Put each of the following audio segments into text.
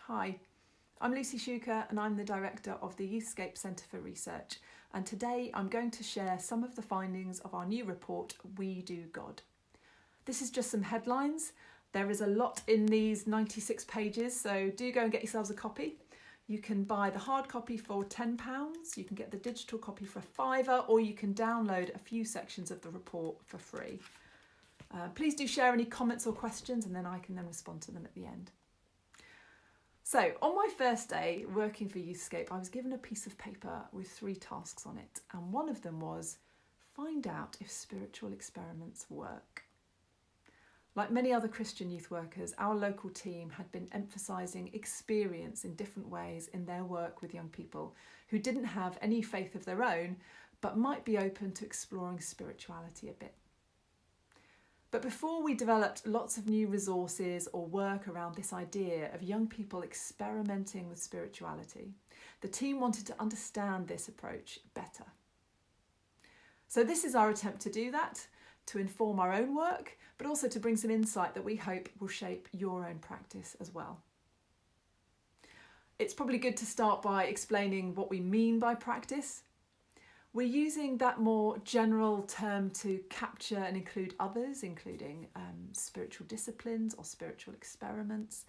Hi, I'm Lucy Shuker and I'm the Director of the Youthscape Centre for Research, and today I'm going to share some of the findings of our new report, We Do God. This is just some headlines. There is a lot in these 96 pages, so do go and get yourselves a copy. You can buy the hard copy for £10, you can get the digital copy for £5, or you can download a few sections of the report for free. Please do share any comments or questions and then I can respond to them at the end. So, on my first day working for Youthscape, I was given a piece of paper with 3 tasks on it, and one of them was find out if spiritual experiments work. Like many other Christian youth workers, our local team had been emphasising experience in different ways in their work with young people who didn't have any faith of their own, but might be open to exploring spirituality a bit. But before we developed lots of new resources or work around this idea of young people experimenting with spirituality, the team wanted to understand this approach better. So this is our attempt to do that, to inform our own work, but also to bring some insight that we hope will shape your own practice as well. It's probably good to start by explaining what we mean by practice. We're using that more general term to capture and include others, including spiritual disciplines or spiritual experiments,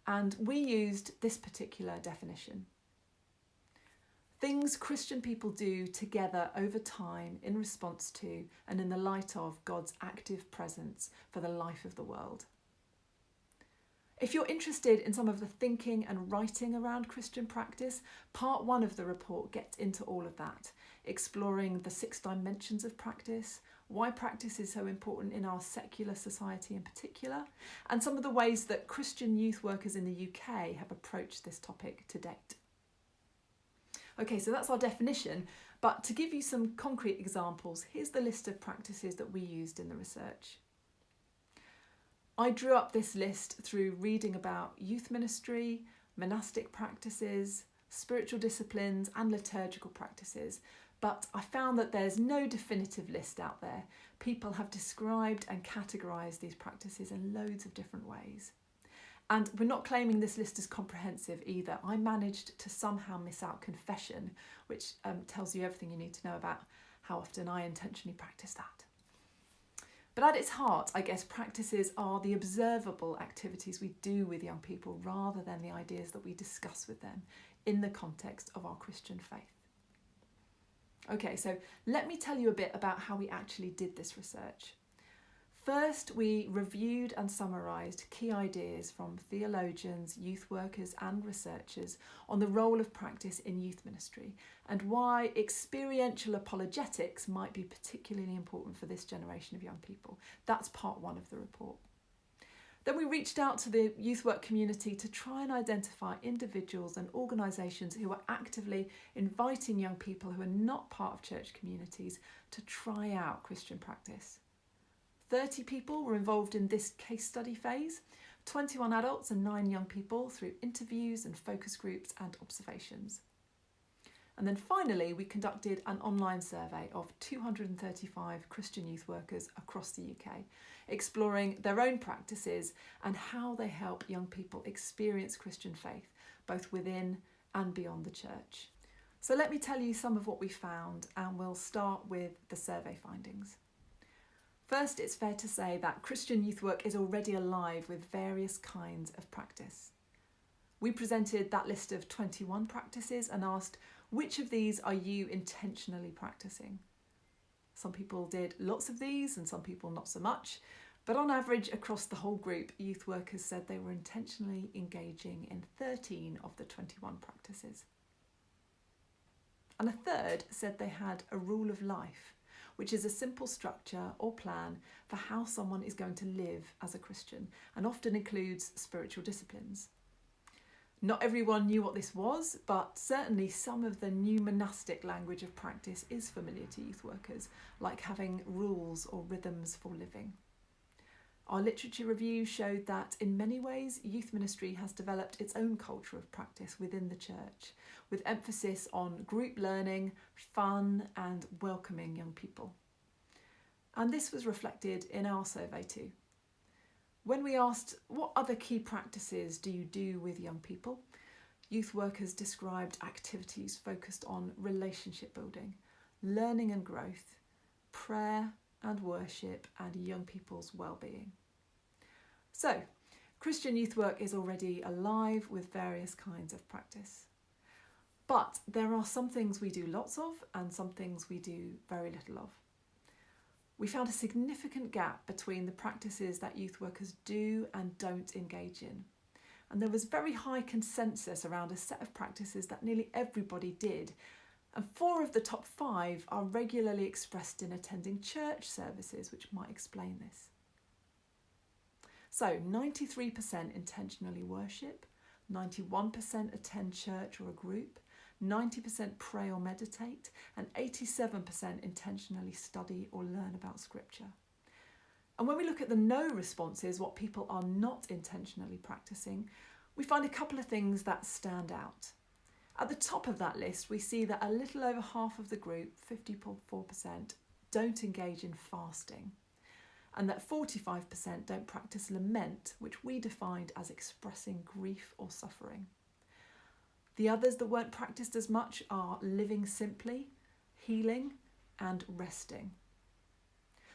and we used this particular definition. Things Christian people do together over time in response to and in the light of God's active presence for the life of the world. If you're interested in some of the thinking and writing around Christian practice, part 1 of the report gets into all of that, exploring the 6 dimensions of practice, why practice is so important in our secular society in particular, and some of the ways that Christian youth workers in the UK have approached this topic to date. Okay, so that's our definition, but to give you some concrete examples, here's the list of practices that we used in the research. I drew up this list through reading about youth ministry, monastic practices, spiritual disciplines and liturgical practices, but I found that there's no definitive list out there. People have described and categorised these practices in loads of different ways. And we're not claiming this list is comprehensive either. I managed to somehow miss out confession, which tells you everything you need to know about how often I intentionally practice that. But at its heart, I guess practices are the observable activities we do with young people rather than the ideas that we discuss with them in the context of our Christian faith. Okay, so let me tell you a bit about how we actually did this research. First, we reviewed and summarised key ideas from theologians, youth workers and researchers on the role of practice in youth ministry and why experiential apologetics might be particularly important for this generation of young people. That's part 1 of the report. Then we reached out to the youth work community to try and identify individuals and organisations who are actively inviting young people who are not part of church communities to try out Christian practice. 30 people were involved in this case study phase, 21 adults and 9 young people through interviews and focus groups and observations. And then finally, we conducted an online survey of 235 Christian youth workers across the UK, exploring their own practices and how they help young people experience Christian faith, both within and beyond the church. So let me tell you some of what we found, and we'll start with the survey findings. First, it's fair to say that Christian youth work is already alive with various kinds of practice. We presented that list of 21 practices and asked, which of these are you intentionally practicing? Some people did lots of these and some people not so much, but on average across the whole group, youth workers said they were intentionally engaging in 13 of the 21 practices. And a third said they had a rule of life, which is a simple structure or plan for how someone is going to live as a Christian and often includes spiritual disciplines. Not everyone knew what this was, but certainly some of the new monastic language of practice is familiar to youth workers, like having rules or rhythms for living. Our literature review showed that in many ways youth ministry has developed its own culture of practice within the church, with emphasis on group learning, fun and welcoming young people. And this was reflected in our survey too. When we asked what other key practices do you do with young people, youth workers described activities focused on relationship building, learning and growth, prayer and worship, and young people's well-being. So, Christian youth work is already alive with various kinds of practice. But there are some things we do lots of and some things we do very little of. We found a significant gap between the practices that youth workers do and don't engage in. And there was very high consensus around a set of practices that nearly everybody did. And 4 of the top 5 are regularly expressed in attending church services, which might explain this. So 93% intentionally worship, 91% attend church or a group, 90% pray or meditate, and 87% intentionally study or learn about scripture. And when we look at the no responses, what people are not intentionally practicing, we find a couple of things that stand out. At the top of that list, we see that a little over half of the group, 54%, don't engage in fasting, and that 45% don't practice lament, which we defined as expressing grief or suffering. The others that weren't practiced as much are living simply, healing, and resting.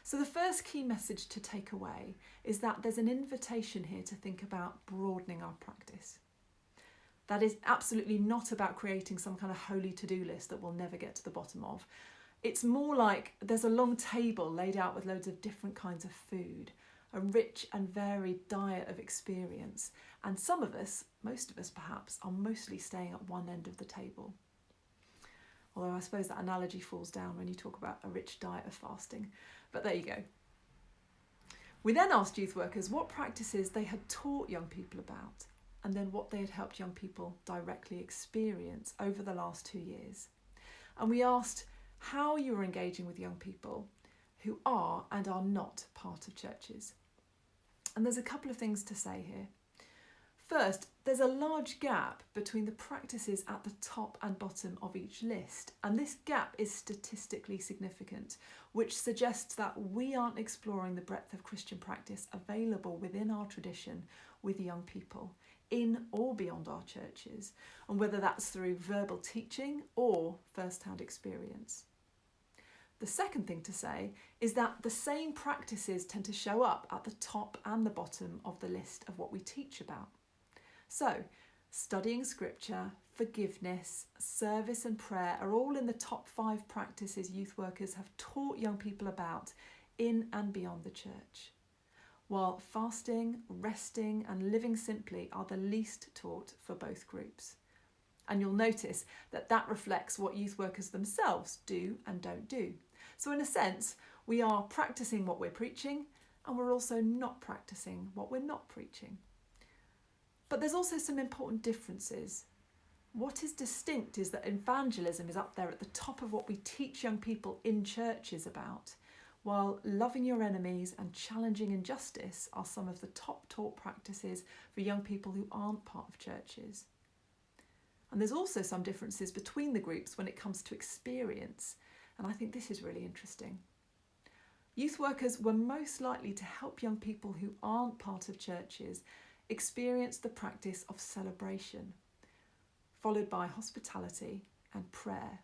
So the first key message to take away is that there's an invitation here to think about broadening our practice. That is absolutely not about creating some kind of holy to-do list that we'll never get to the bottom of. It's more like there's a long table laid out with loads of different kinds of food, a rich and varied diet of experience, and some of us, most of us perhaps, are mostly staying at one end of the table. Although I suppose that analogy falls down when you talk about a rich diet of fasting, but there you go. We then asked youth workers what practices they had taught young people about, and then what they had helped young people directly experience over the last 2 years. And we asked how you were engaging with young people who are and are not part of churches. And there's a couple of things to say here. First, there's a large gap between the practices at the top and bottom of each list, and this gap is statistically significant, which suggests that we aren't exploring the breadth of Christian practice available within our tradition with young people, in or beyond our churches, and whether that's through verbal teaching or first-hand experience. The second thing to say is that the same practices tend to show up at the top and the bottom of the list of what we teach about. So, studying scripture, forgiveness, service and prayer are all in the top 5 practices youth workers have taught young people about in and beyond the church, while fasting, resting and living simply are the least taught for both groups. And you'll notice that that reflects what youth workers themselves do and don't do. So in a sense, we are practicing what we're preaching, and we're also not practicing what we're not preaching. But there's also some important differences. What is distinct is that evangelism is up there at the top of what we teach young people in churches about, while loving your enemies and challenging injustice are some of the top taught practices for young people who aren't part of churches. And there's also some differences between the groups when it comes to experience, and I think this is really interesting. Youth workers were most likely to help young people who aren't part of churches experience the practice of celebration, followed by hospitality and prayer.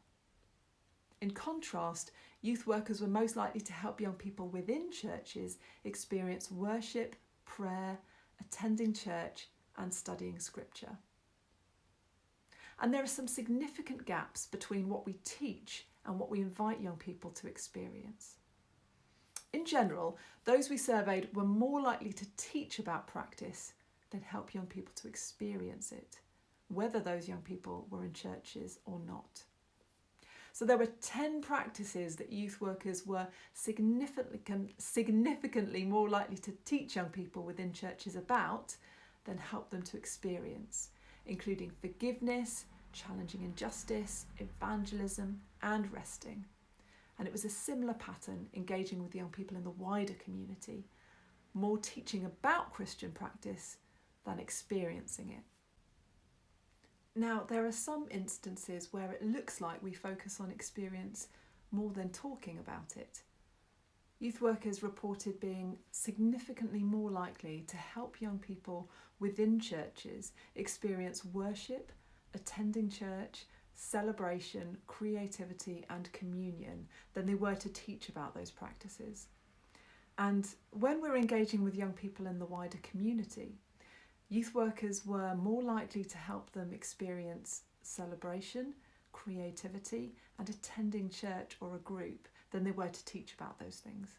In contrast, youth workers were most likely to help young people within churches experience worship, prayer, attending church, and studying scripture. And there are some significant gaps between what we teach and what we invite young people to experience. In general, those we surveyed were more likely to teach about practice than help young people to experience it, whether those young people were in churches or not. So there were 10 practices that youth workers were significantly more likely to teach young people within churches about than help them to experience, including forgiveness, challenging injustice, evangelism, and resting. And it was a similar pattern engaging with young people in the wider community, more teaching about Christian practice than experiencing it. Now, there are some instances where it looks like we focus on experience more than talking about it. Youth workers reported being significantly more likely to help young people within churches experience worship, attending church, celebration, creativity, and communion than they were to teach about those practices. And when we're engaging with young people in the wider community, youth workers were more likely to help them experience celebration, creativity, and attending church or a group than they were to teach about those things.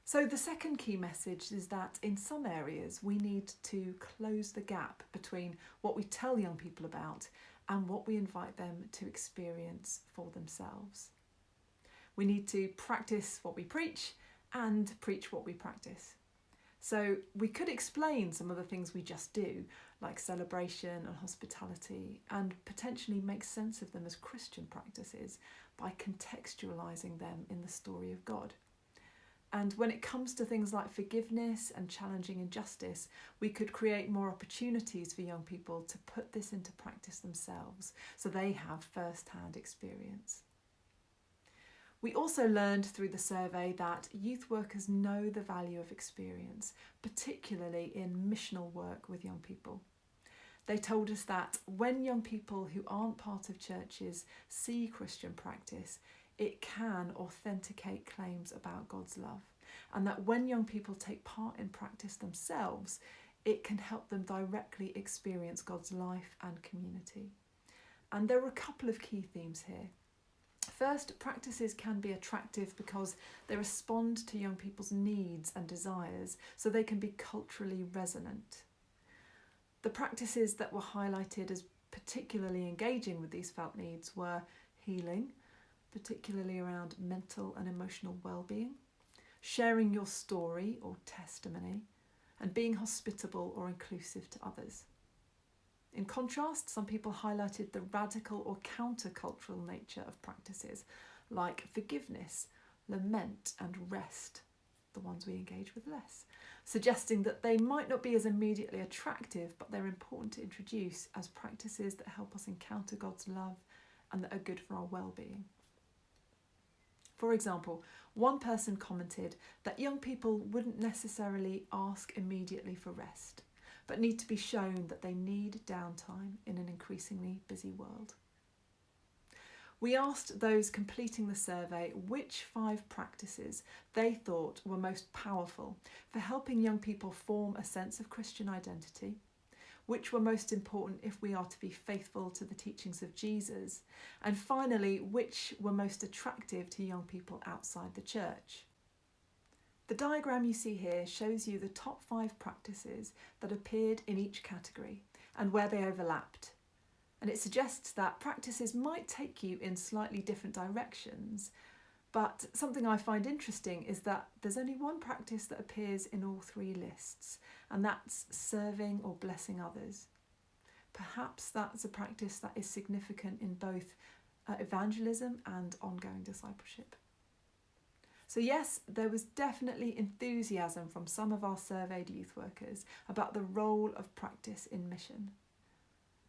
So the second key message is that in some areas we need to close the gap between what we tell young people about and what we invite them to experience for themselves. We need to practice what we preach and preach what we practice. So we could explain some of the things we just do, like celebration and hospitality, and potentially make sense of them as Christian practices by contextualising them in the story of God. And when it comes to things like forgiveness and challenging injustice, we could create more opportunities for young people to put this into practice themselves so they have first-hand experience. We also learned through the survey that youth workers know the value of experience, particularly in missional work with young people. They told us that when young people who aren't part of churches see Christian practice, it can authenticate claims about God's love, and that when young people take part in practice themselves, it can help them directly experience God's life and community. And there are a couple of key themes here. First, practices can be attractive because they respond to young people's needs and desires, so they can be culturally resonant. The practices that were highlighted as particularly engaging with these felt needs were healing, particularly around mental and emotional well-being, sharing your story or testimony, and being hospitable or inclusive to others. In contrast, some people highlighted the radical or countercultural nature of practices like forgiveness, lament, and rest, the ones we engage with less, suggesting that they might not be as immediately attractive, but they're important to introduce as practices that help us encounter God's love and that are good for our well-being. For example, one person commented that young people wouldn't necessarily ask immediately for rest, but need to be shown that they need downtime in an increasingly busy world. We asked those completing the survey which 5 practices they thought were most powerful for helping young people form a sense of Christian identity, which were most important if we are to be faithful to the teachings of Jesus, and finally, which were most attractive to young people outside the church. The diagram you see here shows you the top 5 practices that appeared in each category and where they overlapped. And it suggests that practices might take you in slightly different directions, but something I find interesting is that there's only one practice that appears in all 3 lists, and that's serving or blessing others. Perhaps that's a practice that is significant in both evangelism and ongoing discipleship. So yes, there was definitely enthusiasm from some of our surveyed youth workers about the role of practice in mission.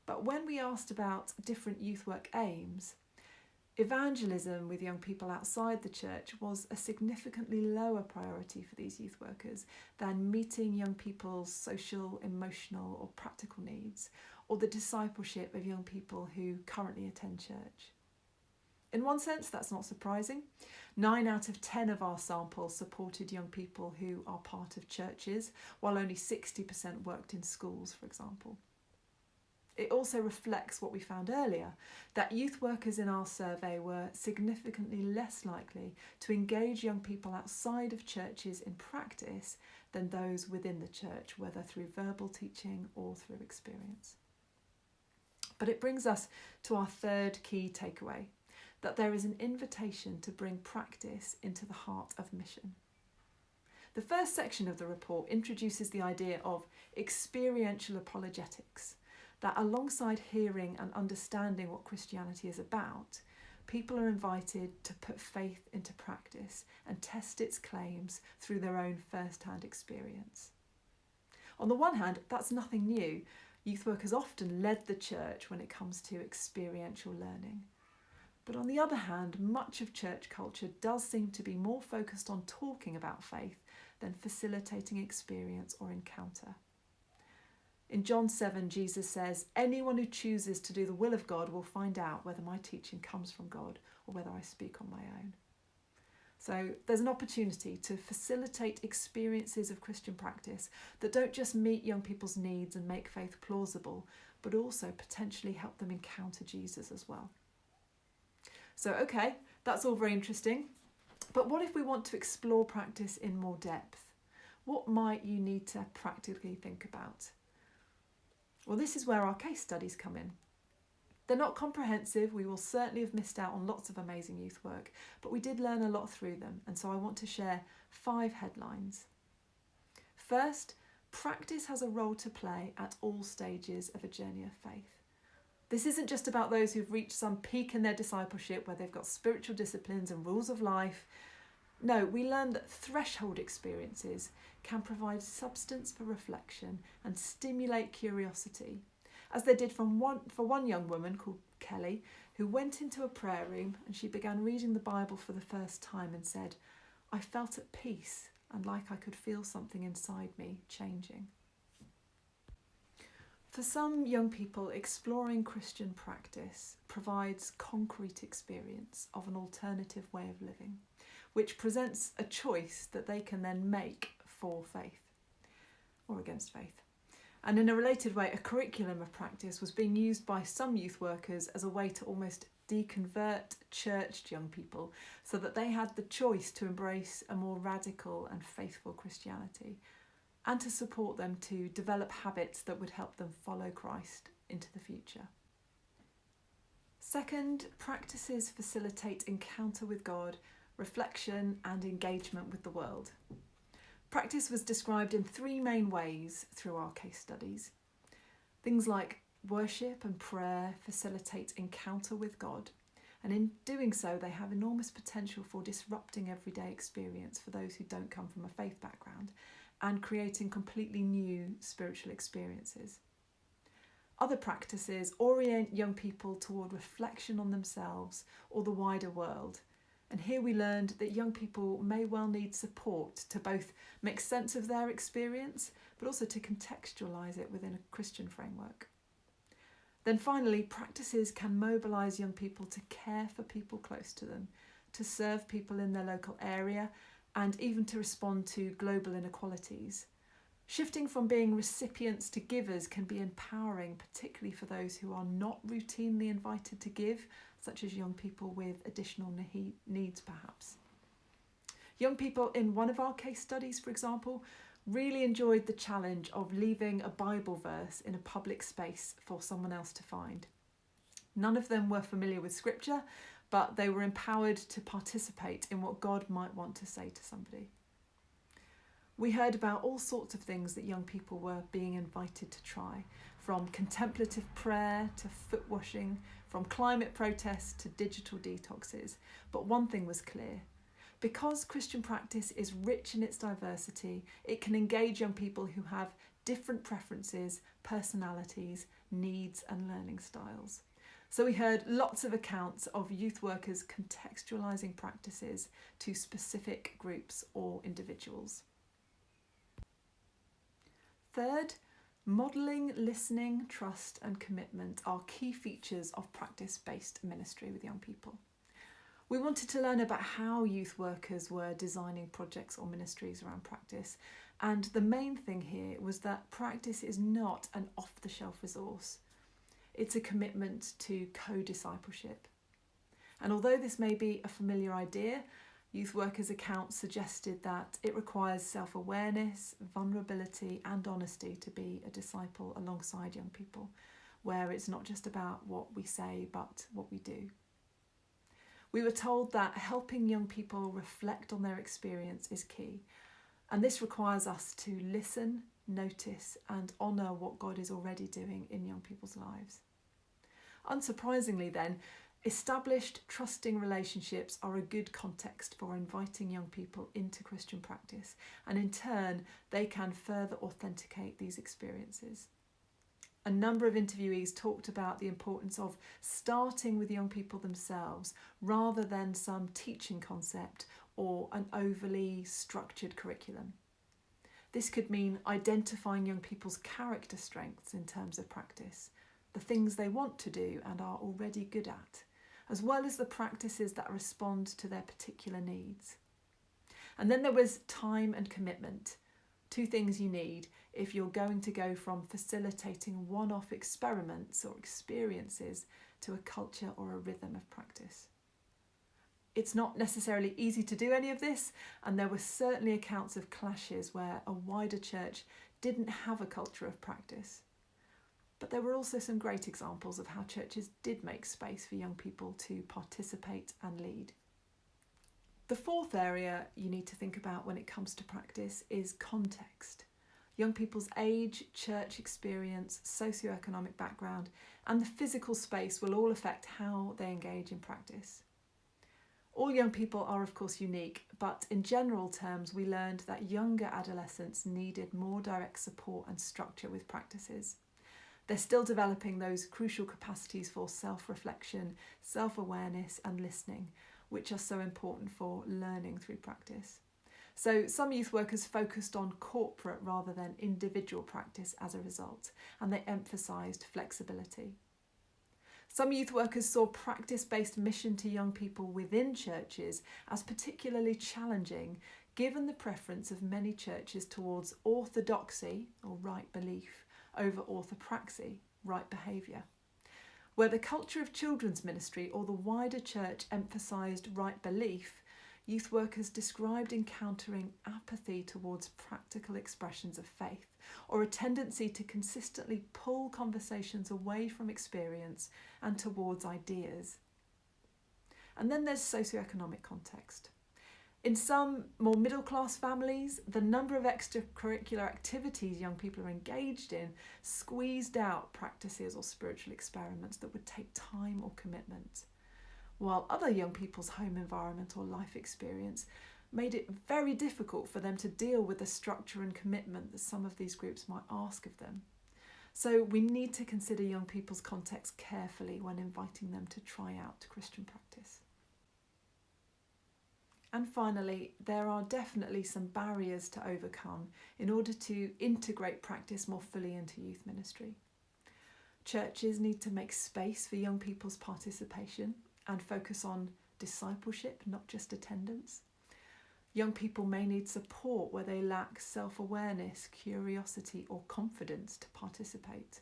But when we asked about different youth work aims, evangelism with young people outside the church was a significantly lower priority for these youth workers than meeting young people's social, emotional, or practical needs, or the discipleship of young people who currently attend church. In one sense, that's not surprising. 9 out of 10 of our sample supported young people who are part of churches, while only 60% worked in schools, for example. It also reflects what we found earlier, that youth workers in our survey were significantly less likely to engage young people outside of churches in practice than those within the church, whether through verbal teaching or through experience. But it brings us to our third key takeaway, that there is an invitation to bring practice into the heart of mission. The first section of the report introduces the idea of experiential apologetics, that alongside hearing and understanding what Christianity is about, people are invited to put faith into practice and test its claims through their own first-hand experience. On the one hand, that's nothing new. Youth workers often led the church when it comes to experiential learning. But on the other hand, much of church culture does seem to be more focused on talking about faith than facilitating experience or encounter. In John 7, Jesus says, "Anyone who chooses to do the will of God will find out whether my teaching comes from God or whether I speak on my own." So there's an opportunity to facilitate experiences of Christian practice that don't just meet young people's needs and make faith plausible, but also potentially help them encounter Jesus as well. So, okay, that's all very interesting. But what if we want to explore practice in more depth? What might you need to practically think about? Well, this is where our case studies come in. They're not comprehensive. We will certainly have missed out on lots of amazing youth work, but we did learn a lot through them, and so I want to share 5 headlines. First, practice has a role to play at all stages of a journey of faith. This isn't just about those who've reached some peak in their discipleship where they've got spiritual disciplines and rules of life. No, we learn that threshold experiences can provide substance for reflection and stimulate curiosity, as they did for one young woman called Kelly, who went into a prayer room and she began reading the Bible for the first time and said, "I felt at peace and like I could feel something inside me changing." For some young people, exploring Christian practice provides concrete experience of an alternative way of living, which presents a choice that they can then make for faith or against faith. And in a related way, a curriculum of practice was being used by some youth workers as a way to almost deconvert churched young people so that they had the choice to embrace a more radical and faithful Christianity and to support them to develop habits that would help them follow Christ into the future. Second, practices facilitate encounter with God, reflection and engagement with the world. Practice was described in 3 main ways through our case studies. Things like worship and prayer facilitate encounter with God, and in doing so they have enormous potential for disrupting everyday experience for those who don't come from a faith background and creating completely new spiritual experiences. Other practices orient young people toward reflection on themselves or the wider world. And here we learned that young people may well need support to both make sense of their experience, but also to contextualise it within a Christian framework. Then finally, practices can mobilise young people to care for people close to them, to serve people in their local area, and even to respond to global inequalities. Shifting from being recipients to givers can be empowering, particularly for those who are not routinely invited to give, such as young people with additional needs perhaps. Young people in one of our case studies, for example, really enjoyed the challenge of leaving a Bible verse in a public space for someone else to find. None of them were familiar with scripture, but they were empowered to participate in what God might want to say to somebody. We heard about all sorts of things that young people were being invited to try, from contemplative prayer to foot washing, from climate protests to digital detoxes. But one thing was clear. Because Christian practice is rich in its diversity, it can engage young people who have different preferences, personalities, needs and learning styles. So we heard lots of accounts of youth workers contextualising practices to specific groups or individuals. Third, modelling, listening, trust and commitment are key features of practice-based ministry with young people. We wanted to learn about how youth workers were designing projects or ministries around practice, and the main thing here was that practice is not an off-the-shelf resource. It's a commitment to co-discipleship. And although this may be a familiar idea, youth workers' accounts suggested that it requires self-awareness, vulnerability and honesty to be a disciple alongside young people, where it's not just about what we say but what we do. We were told that helping young people reflect on their experience is key, and this requires us to listen, notice and honour what God is already doing in young people's lives. Unsurprisingly then, established, trusting relationships are a good context for inviting young people into Christian practice, and in turn, they can further authenticate these experiences. A number of interviewees talked about the importance of starting with young people themselves rather than some teaching concept or an overly structured curriculum. This could mean identifying young people's character strengths in terms of practice, the things they want to do and are already good at, as well as the practices that respond to their particular needs. And then there was time and commitment, two things you need if you're going to go from facilitating one-off experiments or experiences to a culture or a rhythm of practice. It's not necessarily easy to do any of this, and there were certainly accounts of clashes where a wider church didn't have a culture of practice. But there were also some great examples of how churches did make space for young people to participate and lead. The fourth area you need to think about when it comes to practice is context. Young people's age, church experience, socioeconomic background, and the physical space will all affect how they engage in practice. All young people are of course unique, but in general terms we learned that younger adolescents needed more direct support and structure with practices. They're still developing those crucial capacities for self-reflection, self-awareness and listening, which are so important for learning through practice. So some youth workers focused on corporate rather than individual practice as a result, and they emphasised flexibility. Some youth workers saw practice-based mission to young people within churches as particularly challenging, given the preference of many churches towards orthodoxy, or right belief, over orthopraxy, right behaviour. Where the culture of children's ministry or the wider church emphasised right belief, youth workers described encountering apathy towards practical expressions of faith, or a tendency to consistently pull conversations away from experience and towards ideas. And then there's socioeconomic context. In some more middle-class families, the number of extracurricular activities young people are engaged in squeezed out practices or spiritual experiments that would take time or commitment, while other young people's home environment or life experience made it very difficult for them to deal with the structure and commitment that some of these groups might ask of them. So we need to consider young people's context carefully when inviting them to try out Christian practice. And finally, there are definitely some barriers to overcome in order to integrate practice more fully into youth ministry. Churches need to make space for young people's participation and focus on discipleship, not just attendance. Young people may need support where they lack self-awareness, curiosity, or confidence to participate.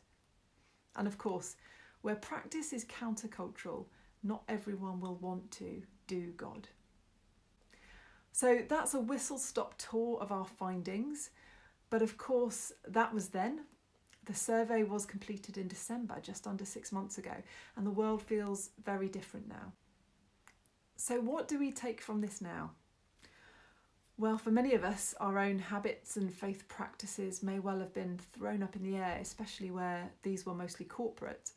And of course, where practice is countercultural, not everyone will want to do God. So that's a whistle-stop tour of our findings, but of course that was then. The survey was completed in December, just under 6 months ago, and the world feels very different now. So what do we take from this now? Well, for many of us, our own habits and faith practices may well have been thrown up in the air, especially where these were mostly corporate.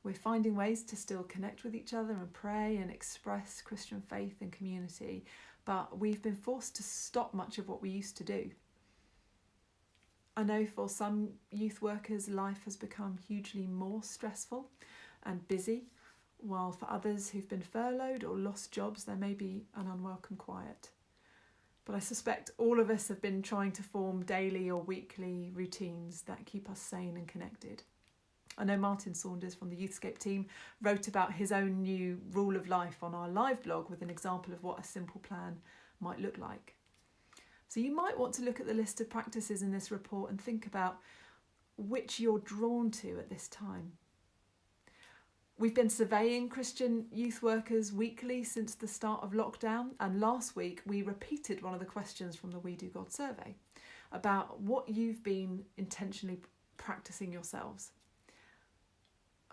We're finding ways to still connect with each other and pray and express Christian faith and community, but we've been forced to stop much of what we used to do. I know for some youth workers, life has become hugely more stressful and busy, while for others who've been furloughed or lost jobs, there may be an unwelcome quiet. But I suspect all of us have been trying to form daily or weekly routines that keep us sane and connected. I know Martin Saunders from the Youthscape team wrote about his own new rule of life on our live blog with an example of what a simple plan might look like. So you might want to look at the list of practices in this report and think about which you're drawn to at this time. We've been surveying Christian youth workers weekly since the start of lockdown, and last week we repeated one of the questions from the We Do God survey about what you've been intentionally practicing yourselves.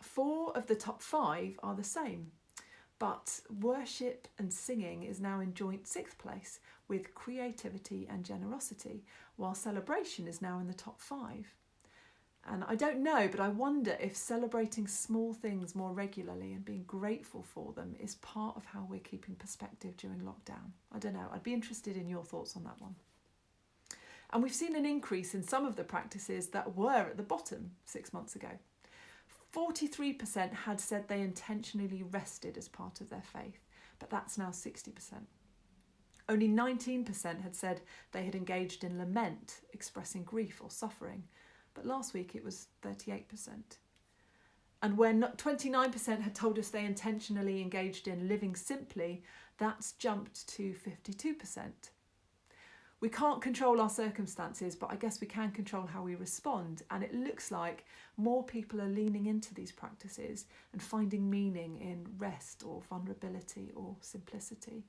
4 of the top 5 are the same, but worship and singing is now in joint 6th place with creativity and generosity, while celebration is now in the top 5. And I don't know, but I wonder if celebrating small things more regularly and being grateful for them is part of how we're keeping perspective during lockdown. I don't know, I'd be interested in your thoughts on that one. And we've seen an increase in some of the practices that were at the bottom 6 months ago. 43% had said they intentionally rested as part of their faith, but that's now 60%. Only 19% had said they had engaged in lament, expressing grief or suffering, but last week it was 38%. And when 29% had told us they intentionally engaged in living simply, that's jumped to 52%. We can't control our circumstances, but I guess we can control how we respond. And it looks like more people are leaning into these practices and finding meaning in rest or vulnerability or simplicity.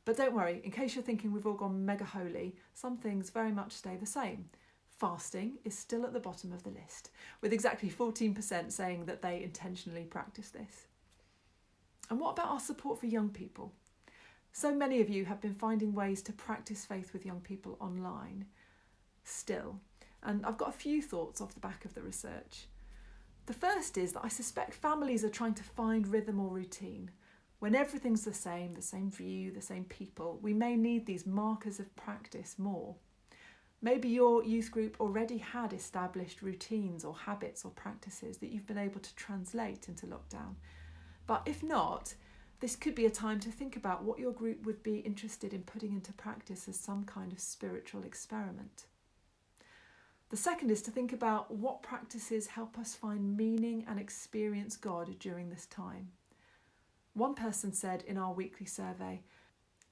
But don't worry, in case you're thinking we've all gone mega holy, some things very much stay the same. Fasting is still at the bottom of the list, with exactly 14% saying that they intentionally practice this. And what about our support for young people? So many of you have been finding ways to practice faith with young people online still. And I've got a few thoughts off the back of the research. The first is that I suspect families are trying to find rhythm or routine. When everything's the same view, the same people, we may need these markers of practice more. Maybe your youth group already had established routines or habits or practices that you've been able to translate into lockdown. But if not, this could be a time to think about what your group would be interested in putting into practice as some kind of spiritual experiment. The second is to think about what practices help us find meaning and experience God during this time. One person said in our weekly survey,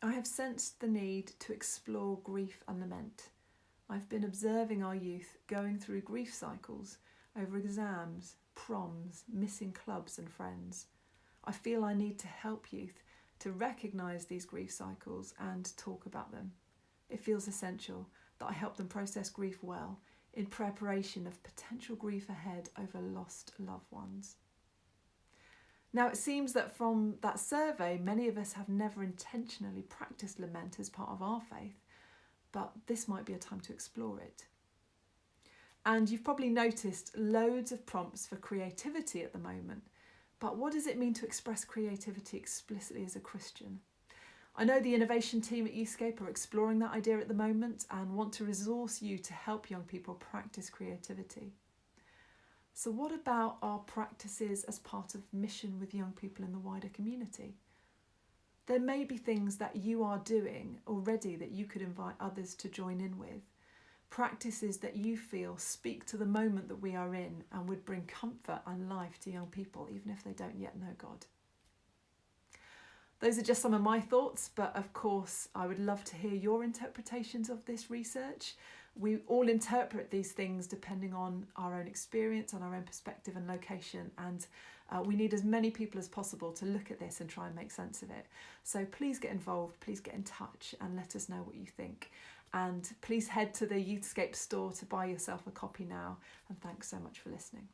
"I have sensed the need to explore grief and lament. I've been observing our youth going through grief cycles over exams, proms, missing clubs and friends. I feel I need to help youth to recognise these grief cycles and talk about them. It feels essential that I help them process grief well in preparation of potential grief ahead over lost loved ones." Now, it seems that from that survey, many of us have never intentionally practiced lament as part of our faith, but this might be a time to explore it. And you've probably noticed loads of prompts for creativity at the moment, but what does it mean to express creativity explicitly as a Christian? I know the innovation team at Youthscape are exploring that idea at the moment and want to resource you to help young people practice creativity. So what about our practices as part of mission with young people in the wider community? There may be things that you are doing already that you could invite others to join in with. Practices that you feel speak to the moment that we are in and would bring comfort and life to young people, even if they don't yet know God. Those are just some of my thoughts, but of course I would love to hear your interpretations of this research. We all interpret these things depending on our own experience, on our own perspective and location, and we need as many people as possible to look at this and try and make sense of it. So please get involved, please get in touch and let us know what you think. And please head to the Youthscape store to buy yourself a copy now. And thanks so much for listening.